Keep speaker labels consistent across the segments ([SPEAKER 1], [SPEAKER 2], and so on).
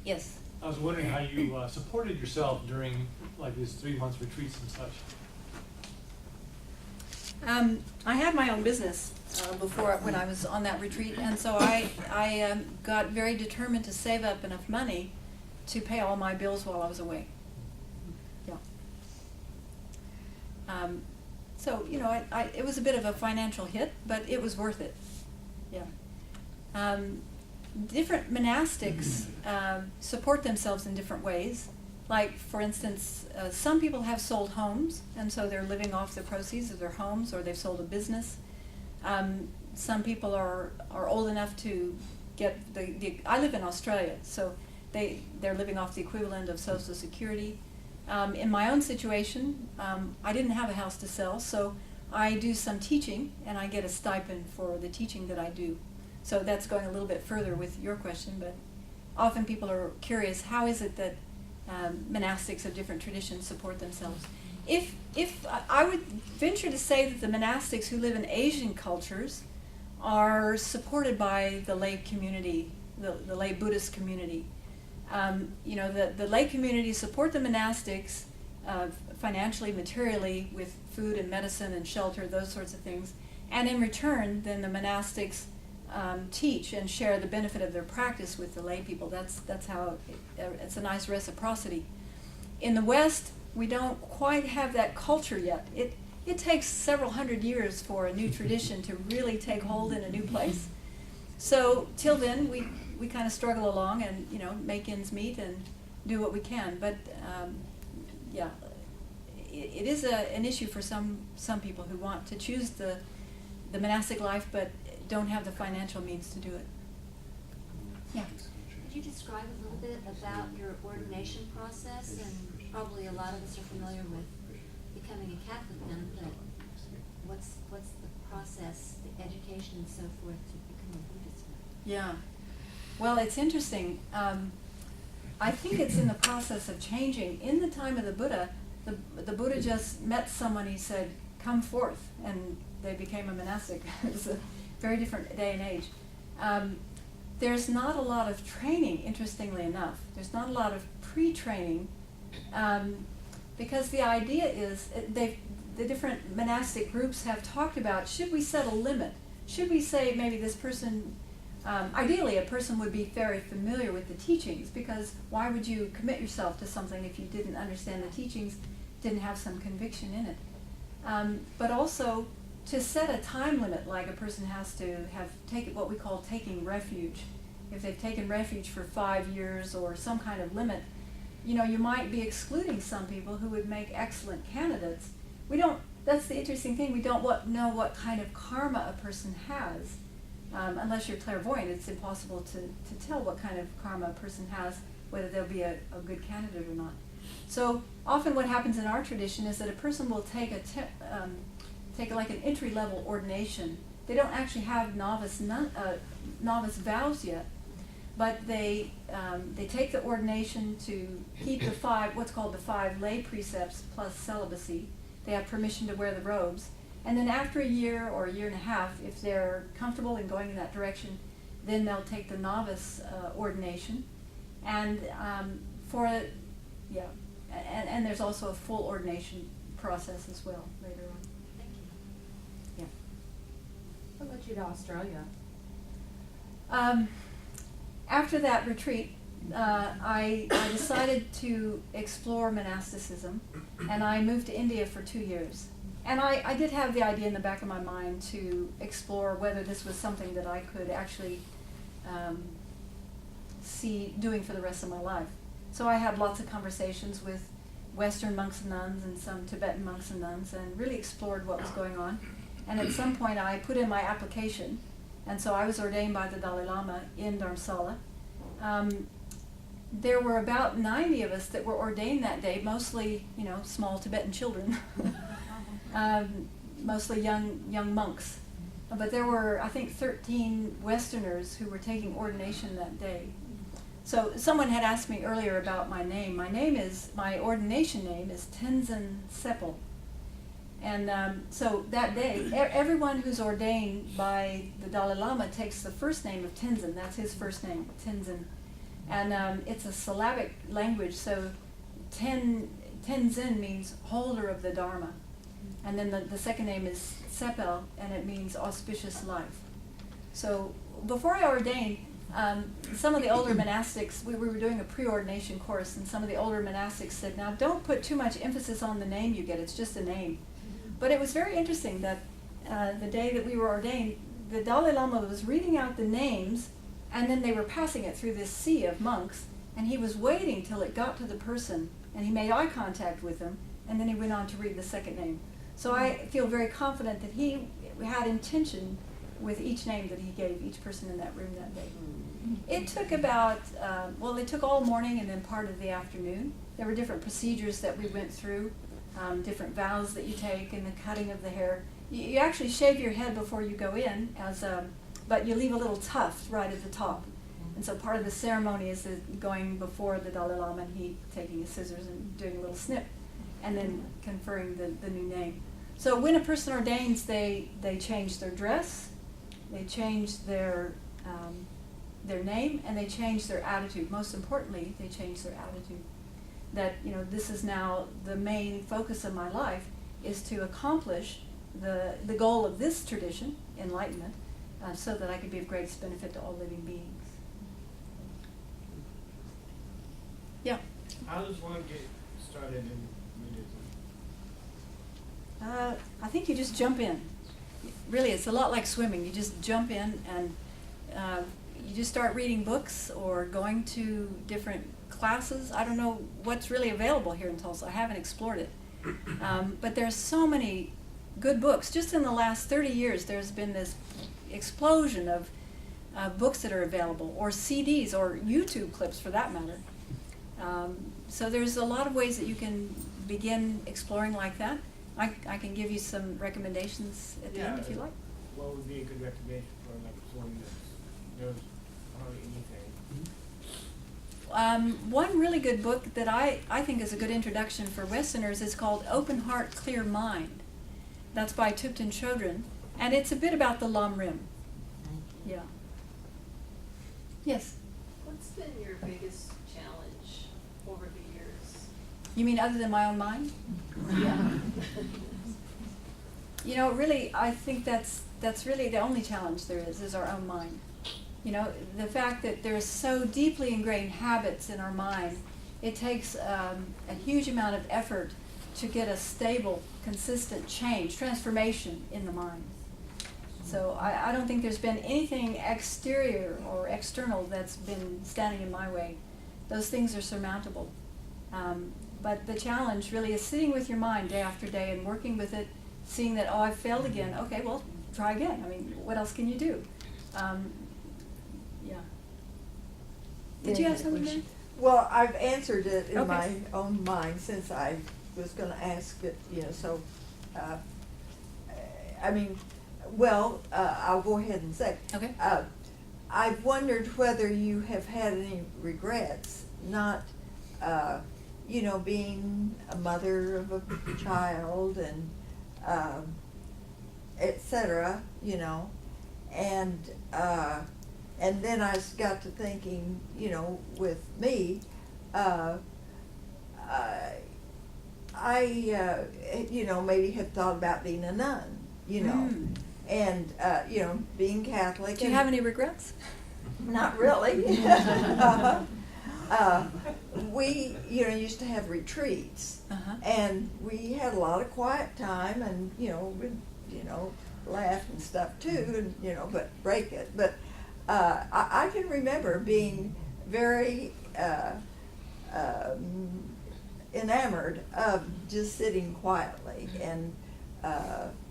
[SPEAKER 1] Yes.
[SPEAKER 2] I was wondering how you supported yourself during like these 3 months retreats and such.
[SPEAKER 1] I had my own business before when I was on that retreat, and so I got very determined to save up enough money to pay all my bills while I was away. Yeah. So you know, it was a bit of a financial hit, but it was worth it. Yeah. Different monastics support themselves in different ways. Like, for instance, some people have sold homes, and so they're living off the proceeds of their homes, or they've sold a business. Some people are old enough to get I live in Australia, so they're living off the equivalent of Social Security. In my own situation, I didn't have a house to sell, so I do some teaching, and I get a stipend for the teaching that I do. So that's going a little bit further with your question, but often people are curious, how is it that monastics of different traditions support themselves? If I would venture to say that the monastics who live in Asian cultures are supported by the lay community, the lay Buddhist community. You know, the lay community support the monastics financially, materially, with food and medicine and shelter, those sorts of things. And in return, then the monastics teach and share the benefit of their practice with the lay people. That's how it's a nice reciprocity. In the West, we don't quite have that culture yet. It takes several hundred years for a new tradition to really take hold in a new place. So till then, we kind of struggle along and, you know, make ends meet and do what we can. But yeah, it is an issue for some people who want to choose the monastic life, but don't have the financial means to do it. Yeah.
[SPEAKER 3] Could you describe a little bit about your ordination process? And probably a lot of us are familiar with becoming a Catholic nun, but what's the process, the education and so forth to become a Buddhist nun?
[SPEAKER 1] Yeah. Well, it's interesting. I think it's in the process of changing. In the time of the Buddha, the Buddha just met someone, he said, come forth, and they became a monastic. It was a very different day and age. There's not a lot of training, interestingly enough. There's not a lot of pre-training, because the idea is, the different monastic groups have talked about, should we set a limit? Should we say maybe this person, ideally a person would be very familiar with the teachings, because why would you commit yourself to something if you didn't understand the teachings, didn't have some conviction in it? But also, to set a time limit, like a person has to have taken what we call taking refuge. If they've taken refuge for 5 years or some kind of limit, you know, you might be excluding some people who would make excellent candidates. That's the interesting thing, we don't know what kind of karma a person has. Unless you're clairvoyant, it's impossible to tell what kind of karma a person has, whether they'll be a good candidate or not. So often what happens in our tradition is that a person will take like an entry-level ordination. They don't actually have novice vows yet, but they take the ordination to keep the what's called the 5 lay precepts plus celibacy. They have permission to wear the robes, and then after a year or a year and a half, if they're comfortable in going in that direction, then they'll take the novice ordination, and and there's also a full ordination process as well later on.
[SPEAKER 4] What led you to Australia?
[SPEAKER 1] After that retreat, I decided to explore monasticism, and I moved to India for 2 years. And I did have the idea in the back of my mind to explore whether this was something that I could actually see doing for the rest of my life. So I had lots of conversations with Western monks and nuns and some Tibetan monks and nuns, and really explored what was going on. And at some point I put in my application, and so I was ordained by the Dalai Lama in Dharamsala. There were about 90 of us that were ordained that day, mostly, you know, small Tibetan children, mostly young monks. But there were, I think, 13 Westerners who were taking ordination that day. So someone had asked me earlier about my name. My ordination name is Tenzin Tsepal. And so that day, everyone who's ordained by the Dalai Lama takes the first name of Tenzin. That's his first name, Tenzin. And it's a syllabic language, so Tenzin means holder of the Dharma. And then the second name is Tsepal, and it means auspicious life. So before I ordained, some of the older monastics, we were doing a pre-ordination course, and some of the older monastics said, now don't put too much emphasis on the name you get, it's just a name. But it was very interesting that the day that we were ordained, the Dalai Lama was reading out the names, and then they were passing it through this sea of monks, and he was waiting till it got to the person, and he made eye contact with them, and then he went on to read the second name. So I feel very confident that he had intention with each name that he gave each person in that room that day. It took about, it took all morning and then part of the afternoon. There were different procedures that we went through, different vows that you take, and the cutting of the hair. You actually shave your head before you go in, but you leave a little tuft right at the top. And so part of the ceremony is going before the Dalai Lama and he taking his scissors and doing a little snip, and then conferring the new name. So when a person ordains, they change their dress, they change their name, and they change their attitude. Most importantly, they change their attitude. That, this is now the main focus of my life, is to accomplish the goal of this tradition, enlightenment, so that I could be of greatest benefit to all living beings. Yeah.
[SPEAKER 5] How does one get started in Buddhism?
[SPEAKER 1] I think you just jump in. Really, it's a lot like swimming. You just jump in and you just start reading books or going to different classes. I don't know what's really available here in Tulsa. I haven't explored it. But there's so many good books. Just in the last 30 years, there's been this explosion of books that are available, or CDs, or YouTube clips for that matter. So there's a lot of ways that you can begin exploring like that. I can give you some recommendations at the end if you like.
[SPEAKER 5] What would be a good recommendation for someone that knows hardly anything?
[SPEAKER 1] One really good book that I think is a good introduction for Westerners is called Open Heart, Clear Mind. That's by Tenzin Tsepal, and it's a bit about the Lam Rim. Yeah. Yes?
[SPEAKER 6] What's been your biggest challenge over the years?
[SPEAKER 1] You mean other than my own mind?
[SPEAKER 6] Yeah.
[SPEAKER 1] Really, I think that's really the only challenge there is our own mind. The fact that there's so deeply ingrained habits in our mind, it takes a huge amount of effort to get a stable, consistent change, transformation in the mind. So I don't think there's been anything exterior or external that's been standing in my way. Those things are surmountable. But the challenge really is sitting with your mind day after day and working with it, seeing that, I failed again. Okay, well, try again. What else can you do? Yeah. Did you have something there?
[SPEAKER 7] Well, I've answered it in
[SPEAKER 1] Okay.
[SPEAKER 7] my own mind since I was going to ask it, so, I'll go ahead and say.
[SPEAKER 1] Okay.
[SPEAKER 7] I've wondered whether you have had any regrets, not, being a mother of a child and, et cetera, and then I got to thinking, with me, I maybe had thought about being a nun, and, being Catholic.
[SPEAKER 1] Do you have any regrets?
[SPEAKER 7] Not really. We, used to have retreats,
[SPEAKER 1] Uh-huh.
[SPEAKER 7] and we had a lot of quiet time, and, we'd, laugh and stuff too, and, but break it. But I can remember being very enamored of just sitting quietly and,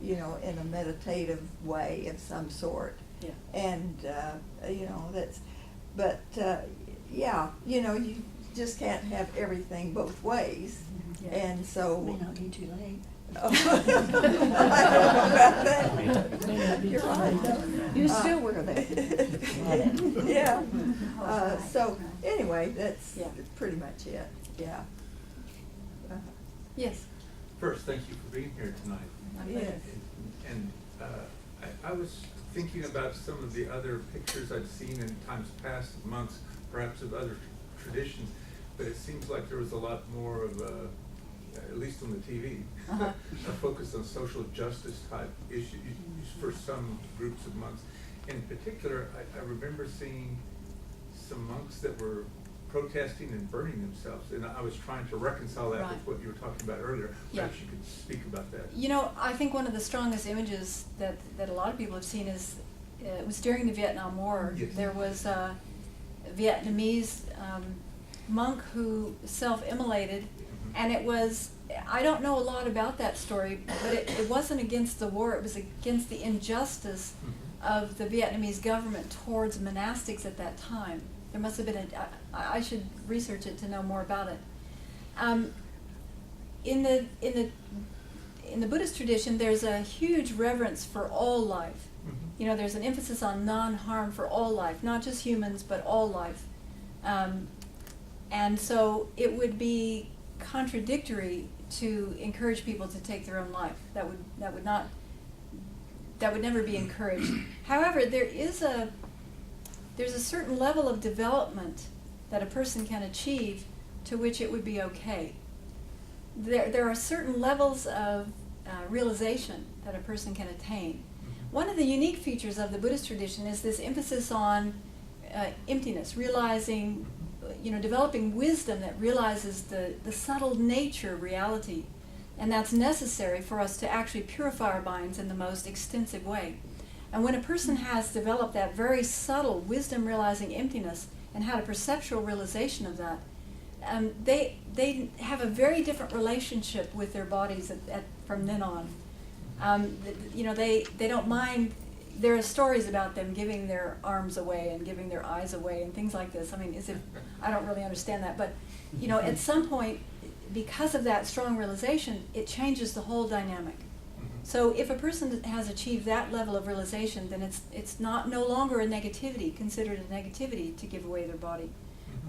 [SPEAKER 7] in a meditative way of some sort.
[SPEAKER 1] Yeah.
[SPEAKER 7] And, you just can't have everything both ways.
[SPEAKER 1] Yeah.
[SPEAKER 7] And so.
[SPEAKER 8] May not be too late.
[SPEAKER 7] I don't know about that. You're right.
[SPEAKER 8] You still wear that.
[SPEAKER 7] Yeah. So anyway, that's
[SPEAKER 1] Yeah.
[SPEAKER 7] pretty much it. Yeah.
[SPEAKER 1] Yes.
[SPEAKER 9] First, thank you for being here tonight.
[SPEAKER 7] Yes.
[SPEAKER 9] And I was thinking about some of the other pictures I've seen in times past of monks, perhaps of other traditions, but it seems like there was a lot more of a, at least on the TV,
[SPEAKER 1] Uh-huh.
[SPEAKER 9] a focus on social justice type issues for some groups of monks. In particular, I remember seeing some monks that were protesting and burning themselves, and I was trying to reconcile that
[SPEAKER 1] Right.
[SPEAKER 9] with what you were talking about earlier.
[SPEAKER 1] Yeah.
[SPEAKER 9] Perhaps you could speak about that.
[SPEAKER 1] You know, I think one of the strongest images that a lot of people have seen is, it was during the Vietnam War.
[SPEAKER 9] Yes.
[SPEAKER 1] There was a Vietnamese monk who self-immolated, and it was, I don't know a lot about that story, but it wasn't against the war, it was against the injustice of the Vietnamese government towards monastics at that time. There must have been I should research it to know more about it. In the Buddhist tradition, there's a huge reverence for all life. You know, there's an emphasis on non-harm for all life, not just humans, but all life. And so it would be contradictory to encourage people to take their own life. That would never be encouraged. However, there's a certain level of development that a person can achieve to which it would be okay. There are certain levels of realization that a person can attain. One of the unique features of the Buddhist tradition is this emphasis on emptiness, realizing, developing wisdom that realizes the subtle nature of reality. And that's necessary for us to actually purify our minds in the most extensive way. And when a person has developed that very subtle wisdom realizing emptiness and had a perceptual realization of that, they have a very different relationship with their bodies from then on. They don't mind. There are stories about them giving their arms away and giving their eyes away and things like this. I mean, as if I don't really understand that, but at some point, because of that strong realization, it changes the whole dynamic. So if a person has achieved that level of realization, then it's no longer considered a negativity to give away their body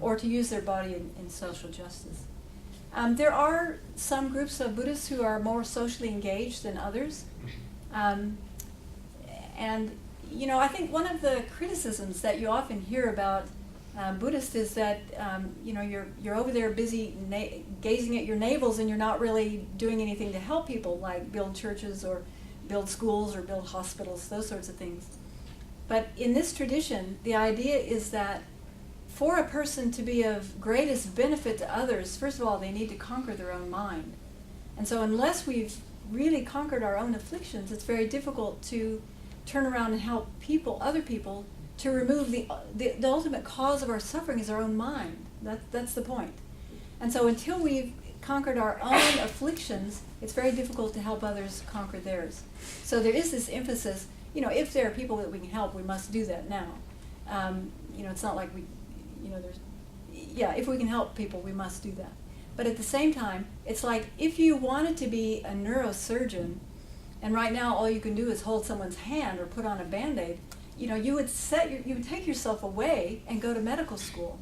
[SPEAKER 1] or to use their body in social justice. There are some groups of Buddhists who are more socially engaged than others. And I think one of the criticisms that you often hear about Buddhists is that you're over there busy gazing at your navels and you're not really doing anything to help people, like build churches or build schools or build hospitals, those sorts of things. But in this tradition, the idea is that for a person to be of greatest benefit to others, first of all, they need to conquer their own mind. And so unless we've really conquered our own afflictions, it's very difficult to turn around and help other people, to remove the ultimate cause of our suffering is our own mind. That's the point. And so until we've conquered our own afflictions, it's very difficult to help others conquer theirs. So there is this emphasis, if there are people that we can help, we must do that now. It's not like if we can help people, we must do that. But at the same time, it's like if you wanted to be a neurosurgeon, and right now all you can do is hold someone's hand or put on a Band-Aid, you would take yourself away and go to medical school.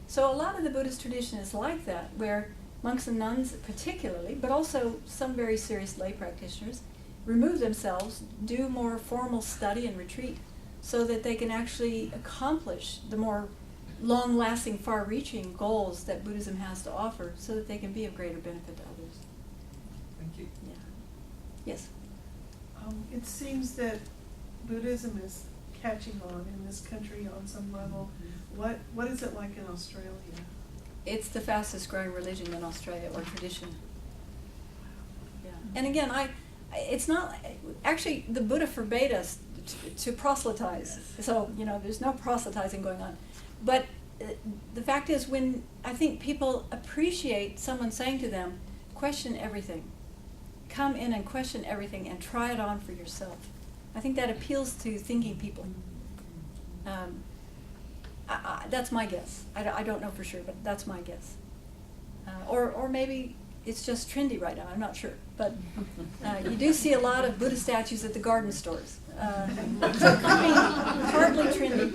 [SPEAKER 1] So a lot of the Buddhist tradition is like that, where monks and nuns particularly, but also some very serious lay practitioners, remove themselves, do more formal study and retreat, so that they can actually accomplish the more long-lasting, far-reaching goals that Buddhism has to offer, so that they can be of greater benefit to others.
[SPEAKER 9] Thank you.
[SPEAKER 1] Yeah. Yes.
[SPEAKER 10] It seems that Buddhism is catching on in this country on some level. What is it like in Australia?
[SPEAKER 1] It's the fastest growing religion in Australia, or tradition. Yeah. And again, it's not, actually the Buddha forbade us to proselytize. So, there's no proselytizing going on. But the fact is, when I think people appreciate someone saying to them, question everything. Come in and question everything and try it on for yourself. I think that appeals to thinking people. That's my guess. I don't know for sure, but that's my guess. Or maybe it's just trendy right now. I'm not sure. But you do see a lot of Buddha statues at the garden stores. So it could be partly trendy,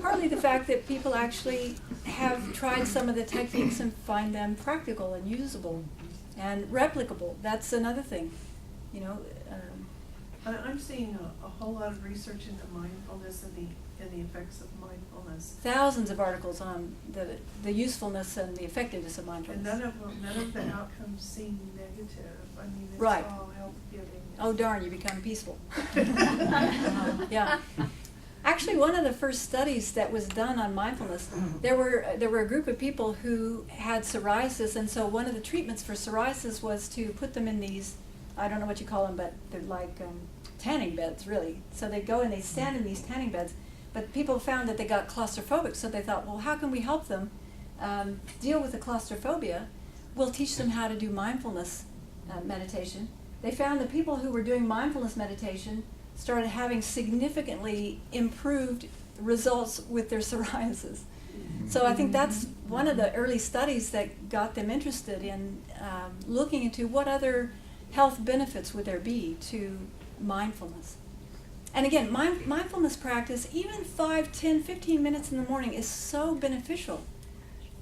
[SPEAKER 1] partly the fact that people actually have tried some of the techniques and find them practical and usable. and replicable. That's another thing, you know.
[SPEAKER 10] I'm seeing a whole lot of research into mindfulness and the effects of mindfulness.
[SPEAKER 1] Thousands of articles on the usefulness and the effectiveness of
[SPEAKER 10] And
[SPEAKER 1] mindfulness.
[SPEAKER 10] none of the outcomes seem negative. I mean, it's
[SPEAKER 1] Right.
[SPEAKER 10] all health-giving.
[SPEAKER 1] Oh darn, you become peaceful. Yeah. Actually, one of the first studies that was done on mindfulness, there were a group of people who had psoriasis, and so one of the treatments for psoriasis was to put them in these, I don't know what you call them, but they're like tanning beds, really. So they go and they stand in these tanning beds, but people found that they got claustrophobic, so they thought, well, how can we help them deal with the claustrophobia? We'll teach them how to do mindfulness meditation. They found that people who were doing mindfulness meditation started having significantly improved results with their psoriasis. So I think that's one of the early studies that got them interested in looking into what other health benefits would there be to mindfulness. And again, mindfulness practice, even 5, 10, 15 minutes in the morning is so beneficial.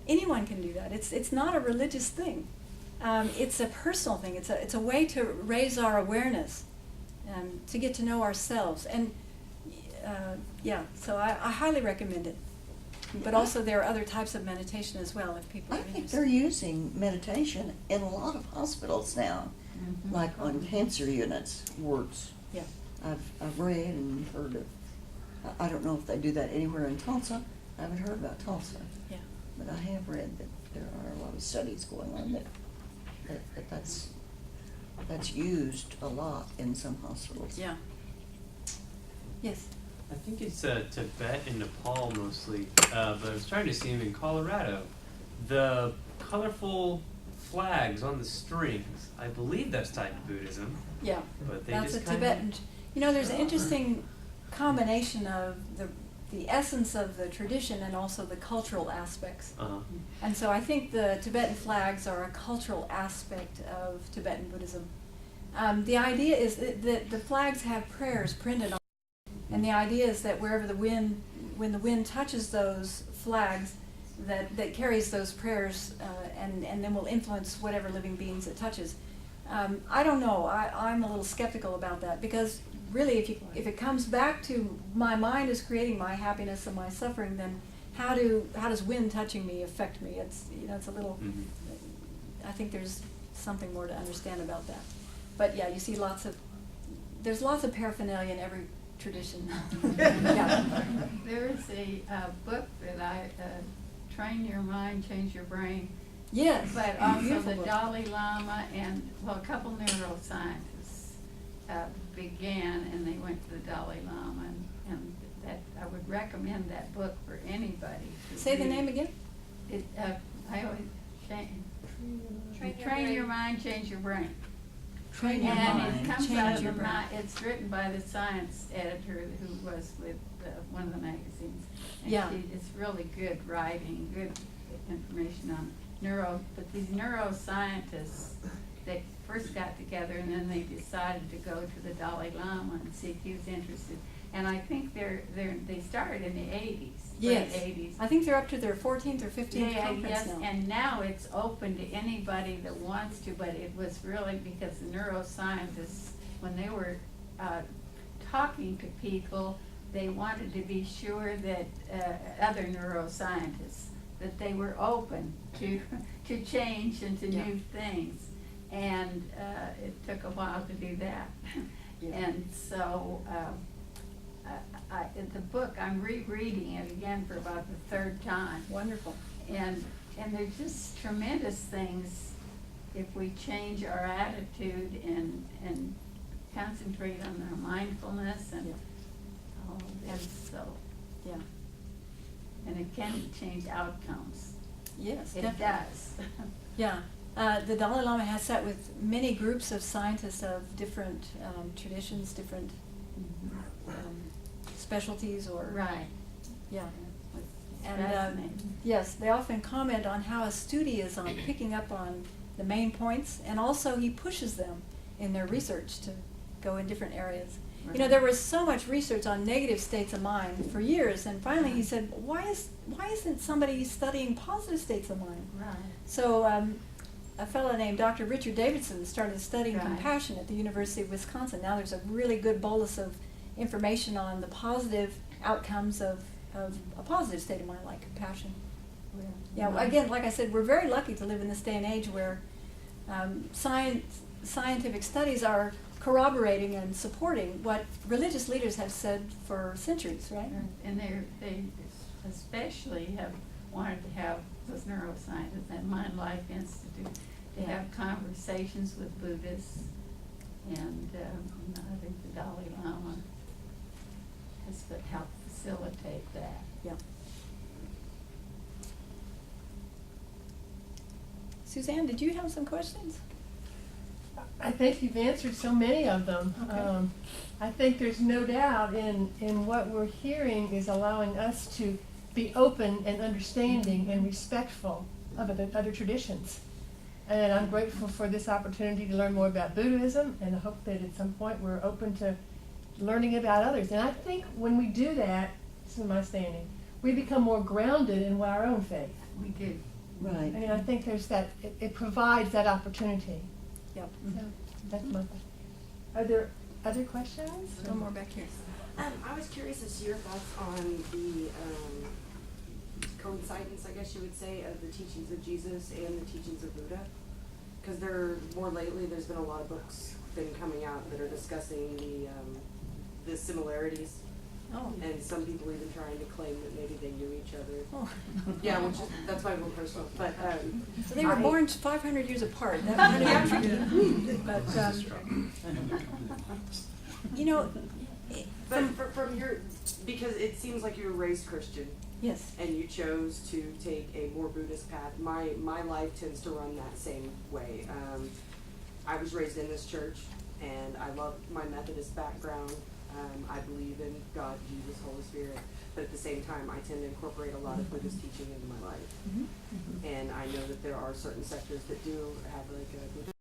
[SPEAKER 1] Anyone can do that. It's not a religious thing. It's a personal thing. It's a way to raise our awareness, to get to know ourselves. And so I highly recommend it. But also there are other types of meditation as well if people
[SPEAKER 8] I
[SPEAKER 1] are
[SPEAKER 8] think
[SPEAKER 1] interested.
[SPEAKER 8] they're using meditation in a lot of hospitals now, like on cancer units, wards.
[SPEAKER 1] Yeah.
[SPEAKER 8] I've read and heard of, I don't know if they do that anywhere in Tulsa. I haven't heard about Tulsa.
[SPEAKER 1] Yeah.
[SPEAKER 8] But I have read that there are a lot of studies going on that's used a lot in some hospitals.
[SPEAKER 1] Yeah. Yes.
[SPEAKER 11] I think it's Tibet and Nepal mostly, but I was trying to see them in Colorado. The colorful flags on the strings, I believe that's tied to Buddhism.
[SPEAKER 1] Yeah.
[SPEAKER 11] But they
[SPEAKER 1] That's a
[SPEAKER 11] just kinda-
[SPEAKER 1] Tibetan. You know, there's an interesting combination of the essence of the tradition and also the cultural aspects.
[SPEAKER 11] Uh-huh.
[SPEAKER 1] And so I think the Tibetan flags are a cultural aspect of Tibetan Buddhism. The idea is that the flags have prayers printed on them. And the idea is that when the wind touches those flags, that carries those prayers and then will influence whatever living beings it touches. I don't know. I'm a little skeptical about that because really, if it comes back to my mind is creating my happiness and my suffering, then how does wind touching me affect me? It's a little. I think there's something more to understand about that. But yeah, you see there's lots of paraphernalia in every tradition. Yeah.
[SPEAKER 12] There is a book that I Train Your Mind, Change Your Brain.
[SPEAKER 1] Yes.
[SPEAKER 12] But also
[SPEAKER 1] Beautiful
[SPEAKER 12] the
[SPEAKER 1] book.
[SPEAKER 12] Dalai Lama and, well, a couple neuroscientists began, and they went to the Dalai Lama, and that I would recommend that book for anybody to
[SPEAKER 1] Say the
[SPEAKER 12] read.
[SPEAKER 1] name again.
[SPEAKER 12] I always
[SPEAKER 3] Train
[SPEAKER 12] Train
[SPEAKER 3] Your
[SPEAKER 12] Your
[SPEAKER 3] Brain.
[SPEAKER 12] Mind, Change Your Brain.
[SPEAKER 1] Train your
[SPEAKER 12] And
[SPEAKER 1] mind,
[SPEAKER 12] it comes
[SPEAKER 1] change
[SPEAKER 12] out of
[SPEAKER 1] your
[SPEAKER 12] the
[SPEAKER 1] brain.
[SPEAKER 12] it's written by the science editor who was with one of the magazines. And
[SPEAKER 1] Yeah.
[SPEAKER 12] it's really good writing, good information on but these neuroscientists, they first got together and then they decided to go to the Dalai Lama and see if he was interested. And I think they started in the 80s,
[SPEAKER 1] Yes.
[SPEAKER 12] late 80s.
[SPEAKER 1] I think they're up to their 14th or 15th
[SPEAKER 12] Yeah,
[SPEAKER 1] conference
[SPEAKER 12] yes,
[SPEAKER 1] now.
[SPEAKER 12] and now it's open to anybody that wants to, but it was really because the neuroscientists, when they were talking to people, they wanted to be sure that other neuroscientists, that they were open to change and to
[SPEAKER 1] Yeah.
[SPEAKER 12] new things. And it took a while to do that.
[SPEAKER 1] Yeah.
[SPEAKER 12] And so in the book, I'm rereading it again for about the third time.
[SPEAKER 1] Wonderful.
[SPEAKER 12] And there's just tremendous things if we change our attitude and concentrate on our mindfulness and
[SPEAKER 1] Yeah.
[SPEAKER 12] all of this, so,
[SPEAKER 1] Yeah.
[SPEAKER 12] and it can change outcomes.
[SPEAKER 1] Yes,
[SPEAKER 12] It
[SPEAKER 1] definitely.
[SPEAKER 12] does.
[SPEAKER 1] Yeah. The Dalai Lama has sat with many groups of scientists of different traditions, different specialties, or
[SPEAKER 12] Right.
[SPEAKER 1] yeah.
[SPEAKER 12] It's
[SPEAKER 1] And
[SPEAKER 12] fascinating.
[SPEAKER 1] yes, they often comment on how astute he is on picking up on the main points, and also he pushes them in their research to go in different areas. You know, there was so much research on negative states of mind for years, and finally he said, why isn't somebody studying positive states of mind?
[SPEAKER 12] Right.
[SPEAKER 1] So a fellow named Dr. Richard Davidson started studying
[SPEAKER 12] Right.
[SPEAKER 1] compassion at the University of Wisconsin. Now there's a really good bolus of information on the positive outcomes of a positive state of mind like compassion. Yeah, again, like I said, we're very lucky to live in this day and age where scientific studies are corroborating and supporting what religious leaders have said for centuries, right?
[SPEAKER 12] And they especially have wanted to have, those neuroscientists and Mind Life Institute, to have conversations with Buddhists, and I think the Dalai Lama has helped facilitate that.
[SPEAKER 1] Yeah. Suzanne, did you have some questions?
[SPEAKER 13] I think you've answered so many of them.
[SPEAKER 1] Okay.
[SPEAKER 13] I think there's no doubt in what we're hearing is allowing us to be open and understanding and respectful of other traditions. And I'm grateful for this opportunity to learn more about Buddhism, and I hope that at some point we're open to learning about others. And I think when we do that, this is my standing, we become more grounded in our own faith.
[SPEAKER 12] We do.
[SPEAKER 8] Right.
[SPEAKER 13] I mean, I think there's that, it provides that opportunity.
[SPEAKER 1] Yep.
[SPEAKER 13] So that's my question. Are there other questions?
[SPEAKER 1] One more back here.
[SPEAKER 14] I was curious as to your thoughts on the coincidence, I guess you would say, of the teachings of Jesus and the teachings of Buddha. Because more lately, there's been a lot of books been coming out that are discussing the similarities.
[SPEAKER 1] Oh.
[SPEAKER 14] And some people even trying to claim that maybe they knew each other.
[SPEAKER 1] Oh.
[SPEAKER 14] Yeah, that's my own personal. But
[SPEAKER 1] so they were born 500 years apart. That was kind of tricky. But you know,
[SPEAKER 14] but from your, because it seems like you were raised Christian.
[SPEAKER 1] Yes.
[SPEAKER 14] And you chose to take a more Buddhist path. My life tends to run that same way. I was raised in this church, and I love my Methodist background. I believe in God, Jesus, Holy Spirit, but at the same time, I tend to incorporate a lot of Buddhist teaching into my life.
[SPEAKER 1] Mm-hmm.
[SPEAKER 14] And I know that there are certain sectors that do have like a